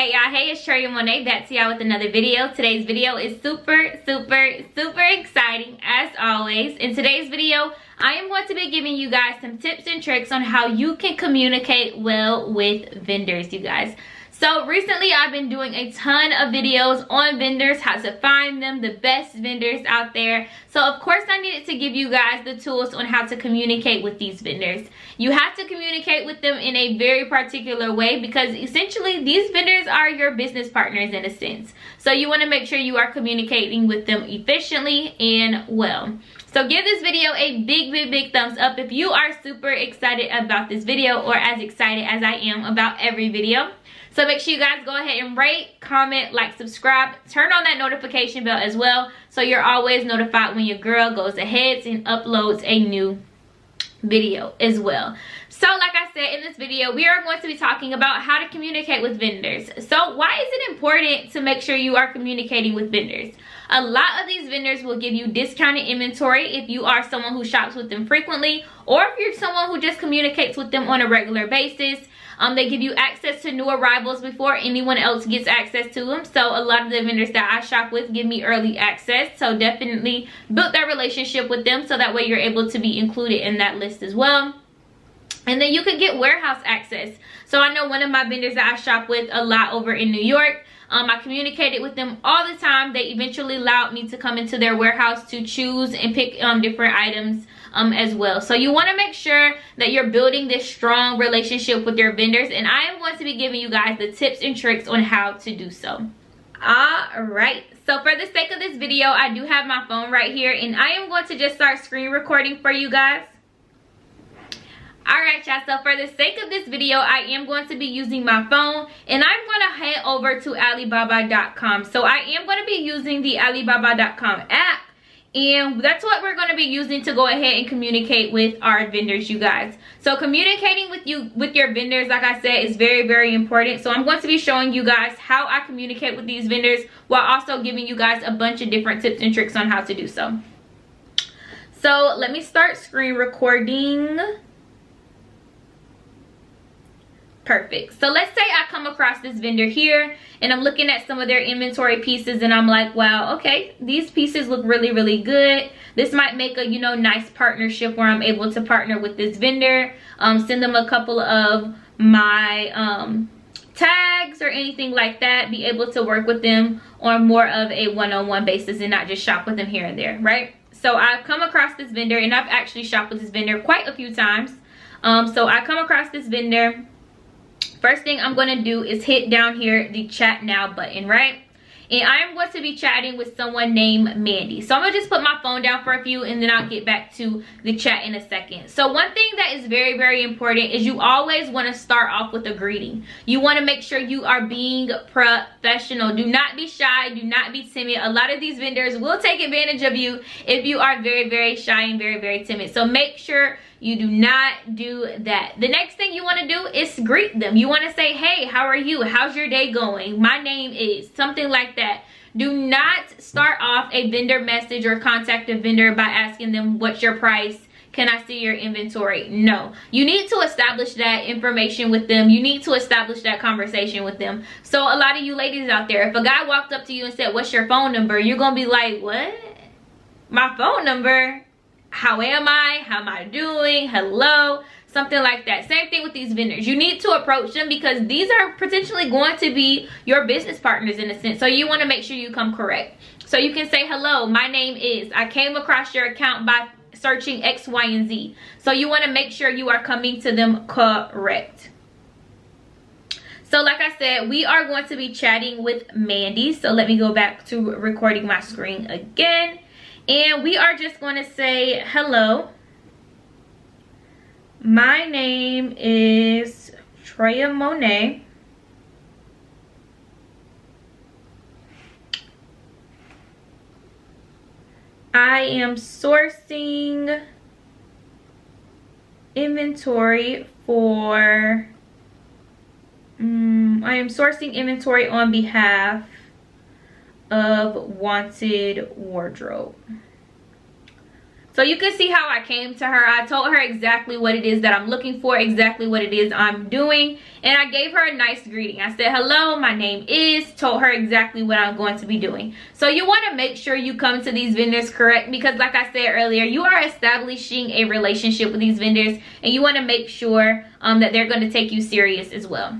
Hey y'all, hey, it's Troyia Monay back to y'all with another video. Today's video is super exciting as always. In today's video, I am going to be giving you guys some tips and tricks on how you can communicate well with vendors, you guys. So recently I've been doing a ton of videos on vendors, how to find them, the best vendors out there. So of course I needed to give you guys the tools on how to communicate with these vendors. You have to communicate with them in a very particular way because essentially these vendors are your business partners in a sense. So you want to make sure you are communicating with them efficiently and well. So give this video a big thumbs up if you are super excited about this video, or as excited as I am about every video. So make sure you guys go ahead and rate, comment, like, subscribe, turn on that notification bell as well so you're always notified when your girl goes ahead and uploads a new video as well. So like I said, in this video we are going to be talking about how to communicate with vendors. So why is it important to make sure you are communicating with vendors? A lot of these vendors will give you discounted inventory if you are someone who shops with them frequently, or if you're someone who just communicates with them on a regular basis. They give you access to new arrivals before anyone else gets access to them. So a lot of the vendors that I shop with give me early access. So definitely build that relationship with them so that way you're able to be included in that list as well. And then you can get warehouse access. So I know one of my vendors that I shop with a lot over in New York. I communicated with them all the time. They eventually allowed me to come into their warehouse to choose and pick different items as well. So you want to make sure that you're building this strong relationship with your vendors, and I am going to be giving you guys the tips and tricks on how to do so. Alright, so for the sake of this video, I do have my phone right here, and I am going to just start screen recording for you guys. Alright y'all, so for the sake of this video, I am going to be using my phone, and I'm going to head over to Alibaba.com. So I am going to be using the Alibaba.com app, and that's what we're going to be using to go ahead and communicate with our vendors, you guys. So communicating with your vendors, like I said, is very important. So I'm going to be showing you guys how I communicate with these vendors while also giving you guys a bunch of different tips and tricks on how to do so. So let me start screen recording. Perfect. So let's say I come across this vendor here and I'm looking at some of their inventory pieces and I'm like, wow, okay, these pieces look really good. This might make a, nice partnership where I'm able to partner with this vendor, send them a couple of my tags or anything like that, be able to work with them on more of a one-on-one basis and not just shop with them here and there, right? So I've come across this vendor, and I've actually shopped with this vendor quite a few times. So I come across this vendor. First thing I'm going to do is hit down here the chat now button, right? And I'm going to be chatting with someone named Mandy. So I'm going to just put my phone down for a few, and then I'll get back to the chat in a second. So one thing that is very important is you always want to start off with a greeting. You want to make sure you are being professional. Do not be shy. Do not be timid. A lot of these vendors will take advantage of you if you are very shy and very timid. So make sure you do not do that. The next thing you want to do is greet them. You want to say, hey, how are you? How's your day going? My name is something like that. Do not start off a vendor message or contact a vendor by asking them, what's your price? Can I see your inventory? No. You need to establish that information with them. You need to establish that conversation with them. So a lot of you ladies out there, if a guy walked up to you and said, what's your phone number? You're going to be like, what? My phone number? How am I? How am I doing? Hello? Something like that. Same thing with these vendors. You need to approach them because these are potentially going to be your business partners in a sense. So you want to make sure you come correct. So you can say, hello, my name is, I came across your account by searching X, Y, and Z. So you want to make sure you are coming to them correct. So like I said, we are going to be chatting with Mandy. So let me go back to recording my screen again. And we are just going to say, hello, my name is Troyia Monay. I am sourcing inventory for, on behalf of Wanted Wardrobe. So you can see how I came to her. I told her exactly what it is that I'm looking for, exactly what it is I'm doing, and I gave her a nice greeting. I said, hello, my name is, told her exactly what I'm going to be doing. So you want to make sure you come to these vendors correct, because like I said earlier, you are establishing a relationship with these vendors, and you want to make sure that they're going to take you serious as well.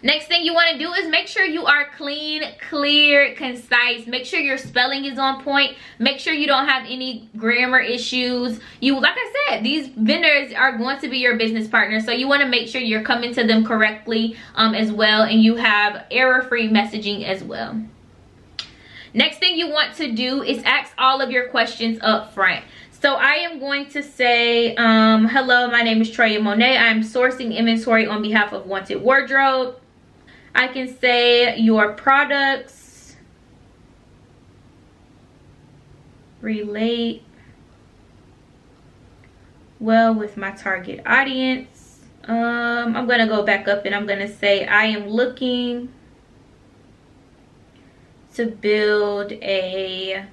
Next thing you want to do is make sure you are clean, clear, concise. Make sure your spelling is on point. Make sure you don't have any grammar issues. Like I said, these vendors are going to be your business partner, so you want to make sure you're coming to them correctly as well, and you have error-free messaging as well. Next thing you want to do is ask all of your questions up front. So I am going to say, hello, my name is Troyia Monay. I'm sourcing inventory on behalf of Wanted Wardrobe. I can say your products relate well with my target audience. I'm going to go back up and I'm going to say I am looking to build a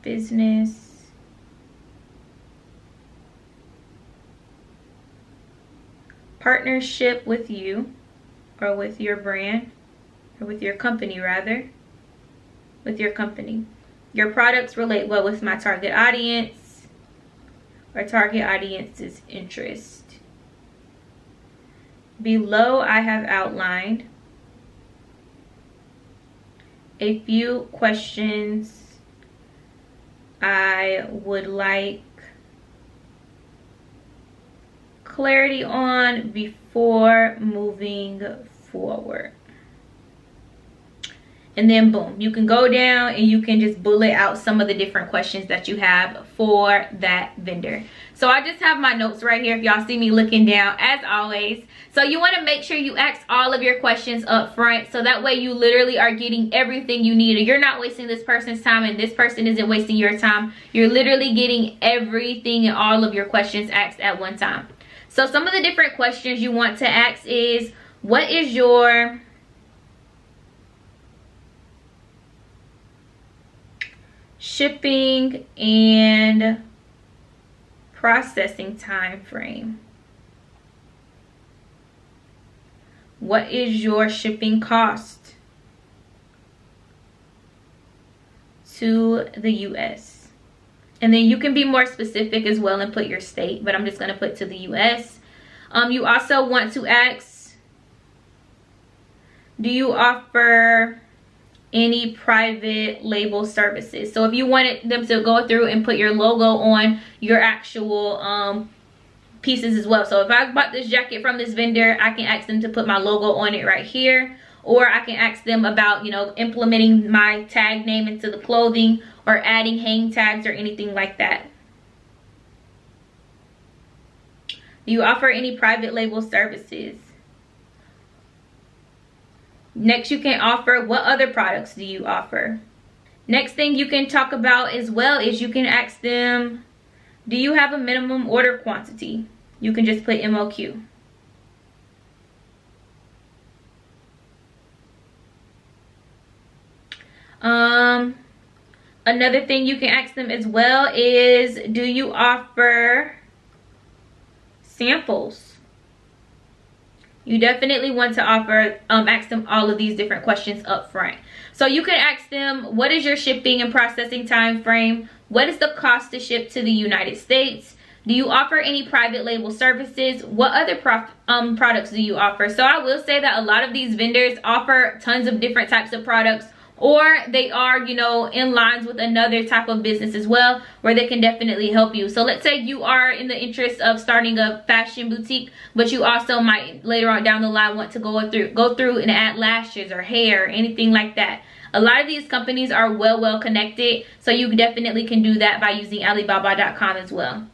business partnership with you, or with your brand, or with your company rather, with your company. Your products relate well with my target audience, or target audience's interest. Below I have outlined a few questions I would like clarity on before moving forward. And then boom, you can go down and you can just bullet out some of the different questions that you have for that vendor. So I just have my notes right here if y'all see me looking down, as always. So you want to make sure you ask all of your questions up front, so that way you literally are getting everything you need. You're not wasting this person's time, and this person isn't wasting your time. You're literally getting everything and all of your questions asked at one time. So some of the different questions you want to ask is, what is your shipping and processing time frame? What is your shipping cost to the US? And then you can be more specific as well and put your state, but I'm just going to put to the US. You also want to ask, do you offer any private label services? So if you wanted them to go through and put your logo on your actual pieces as well. So if I bought this jacket from this vendor, I can ask them to put my logo on it right here. Or I can ask them about, you know, implementing my tag name into the clothing, or adding hang tags or anything like that. Do you offer any private label services? Next, you can offer, what other products do you offer? Next thing you can talk about as well is you can ask them, do you have a minimum order quantity? You can just put MOQ. Another thing you can ask them as well is, do you offer samples? You definitely want to offer, ask them all of these different questions up front. So you can ask them, what is your shipping and processing time frame? What is the cost to ship to the United States? Do you offer any private label services? What other products do you offer? So I will say that a lot of these vendors offer tons of different types of products, or they are, you know, in lines with another type of business as well, where they can definitely help you. So let's say you are in the interest of starting a fashion boutique, but you also might later on down the line want to go through and add lashes or hair or anything like that. A lot of these companies are well connected, so you definitely can do that by using Alibaba.com as well.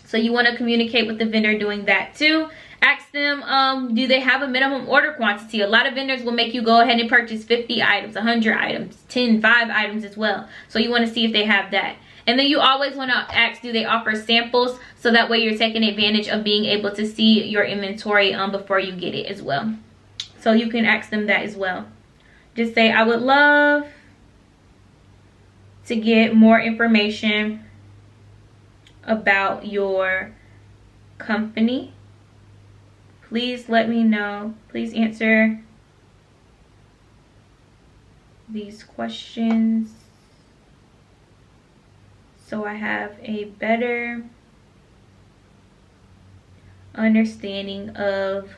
So you want to communicate with the vendor doing that too. Ask them, do they have a minimum order quantity? A lot of vendors will make you go ahead and purchase 50 items, 100 items, 5 items as well. So you want to see if they have that. And then you always want to ask, do they offer samples? So that way you're taking advantage of being able to see your inventory before you get it as well. So you can ask them that as well. Just say, I would love to get more information about your company. Please let me know. Please answer these questions so I have a better understanding of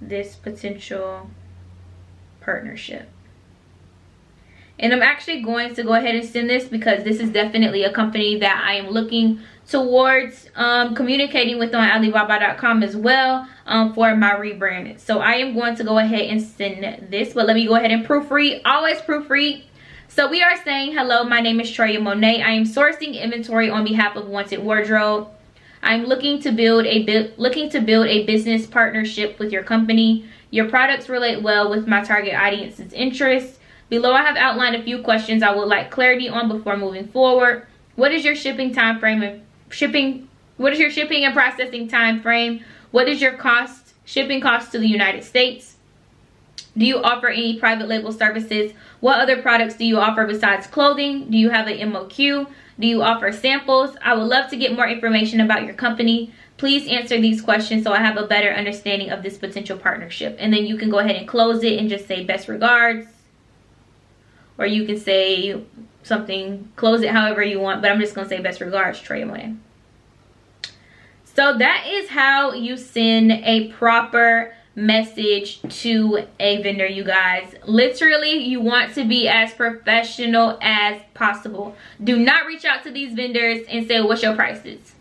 this potential partnership. And I'm actually going to go ahead and send this because this is definitely a company that I am looking towards communicating with on Alibaba.com as well for my rebrand. So I am going to go ahead and send this, but let me go ahead and proofread. Always proofread. So we are saying, hello, my name is Troyia Monay. I am sourcing inventory on behalf of Wanted Wardrobe. I'm looking to build a business partnership with your company. Your products relate well with my target audience's interests. Below, I have outlined a few questions I would like clarity on before moving forward. What is your shipping time frame and what is your shipping and processing time frame? What is your shipping cost to the United States? Do you offer any private label services? What other products do you offer besides clothing? Do you have an MOQ? Do you offer samples? I would love to get more information about your company. Please answer these questions so I have a better understanding of this potential partnership. And then you can go ahead and close it and just say best regards. Or you can say something, close it however you want, but I'm just going to say best regards, Troyia Monay. So that is how you send a proper message to a vendor, you guys. Literally, you want to be as professional as possible. Do not reach out to these vendors and say, what's your prices?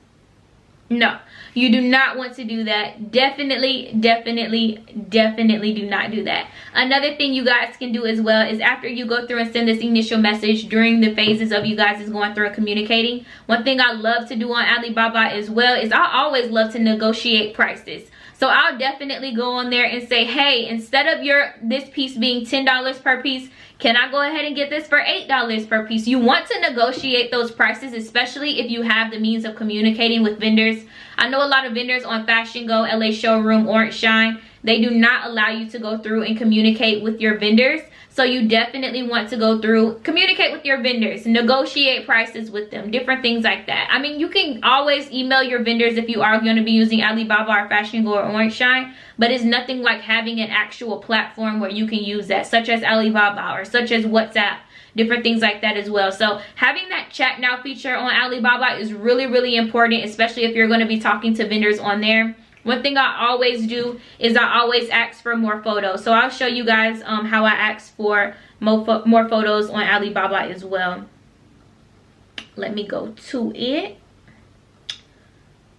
No, you do not want to do that. Definitely do not do that. Another thing you guys can do as well is after you go through and send this initial message during the phases of you guys is going through and communicating, one thing I love to do on Alibaba as well is I always love to negotiate prices. So I'll definitely go on there and say, hey, instead of this piece being $10 per piece, can I go ahead and get this for $8 per piece? You want to negotiate those prices, especially if you have the means of communicating with vendors. I know a lot of vendors on Fashion Go, LA Showroom, Orange Shine, they do not allow you to go through and communicate with your vendors. So you definitely want to go through, communicate with your vendors, negotiate prices with them, different things like that. I mean, you can always email your vendors if you are going to be using Alibaba or Fashion Go or Orange Shine, but it's nothing like having an actual platform where you can use that, such as Alibaba or such as WhatsApp, different things like that as well. So having that chat now feature on Alibaba is really important, especially if you're going to be talking to vendors on there. One thing I always do is I always ask for more photos. So I'll show you guys how I ask for more photos on Alibaba as well. Let me go to it.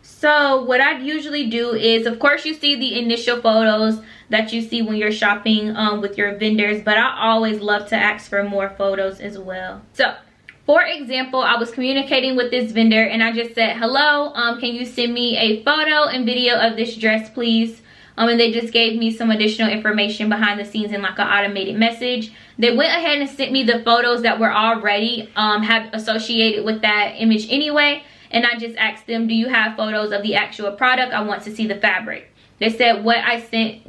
So what I usually do is, of course, you see the initial photos that you see when you're shopping with your vendors, but I always love to ask for more photos as well. So for example, I was communicating with this vendor and I just said, hello, can you send me a photo and video of this dress, please? And they just gave me some additional information behind the scenes in like an automated message. They went ahead and sent me the photos that were already have associated with that image anyway. And I just asked them, do you have photos of the actual product? I want to see the fabric. They said what I sent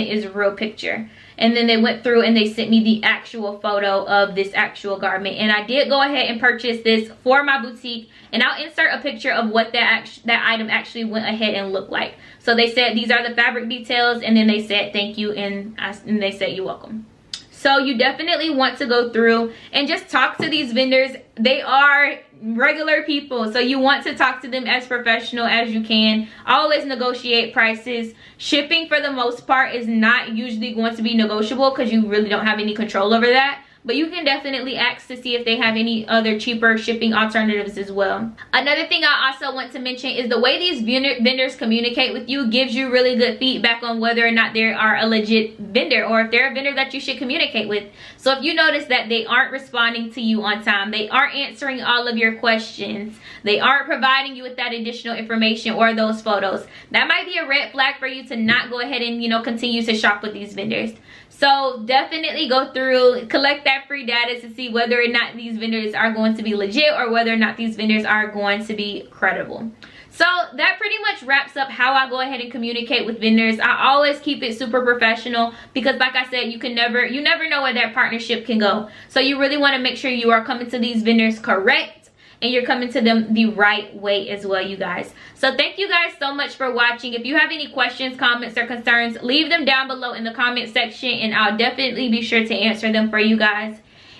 is a real picture. And then they went through and they sent me the actual photo of this actual garment. And I did go ahead and purchase this for my boutique. And I'll insert a picture of what that item actually went ahead and looked like. So they said these are the fabric details. And then they said thank you. And they said you're welcome. So you definitely want to go through and just talk to these vendors. They are regular people, so you want to talk to them as professional as you can. Always negotiate prices. Shipping for the most part is not usually going to be negotiable because you really don't have any control over that. But you can definitely ask to see if they have any other cheaper shipping alternatives as well. Another thing I also want to mention is the way these vendors communicate with you gives you really good feedback on whether or not they are a legit vendor or if they're a vendor that you should communicate with. So if you notice that they aren't responding to you on time, they aren't answering all of your questions, they aren't providing you with that additional information or those photos, that might be a red flag for you to not go ahead and, continue to shop with these vendors. So definitely go through, collect that free data to see whether or not these vendors are going to be legit or whether or not these vendors are going to be credible. So that pretty much wraps up how I go ahead and communicate with vendors. I always keep it super professional because like I said, you never know where that partnership can go. So you really want to make sure you are coming to these vendors correct and you're coming to them the right way as well, you guys. So thank you guys so much for watching. If you have any questions, comments, or concerns, leave them down below in the comment section and I'll definitely be sure to answer them for you guys.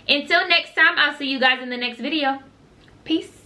Until next time, I'll see you guys in the next video. Peace.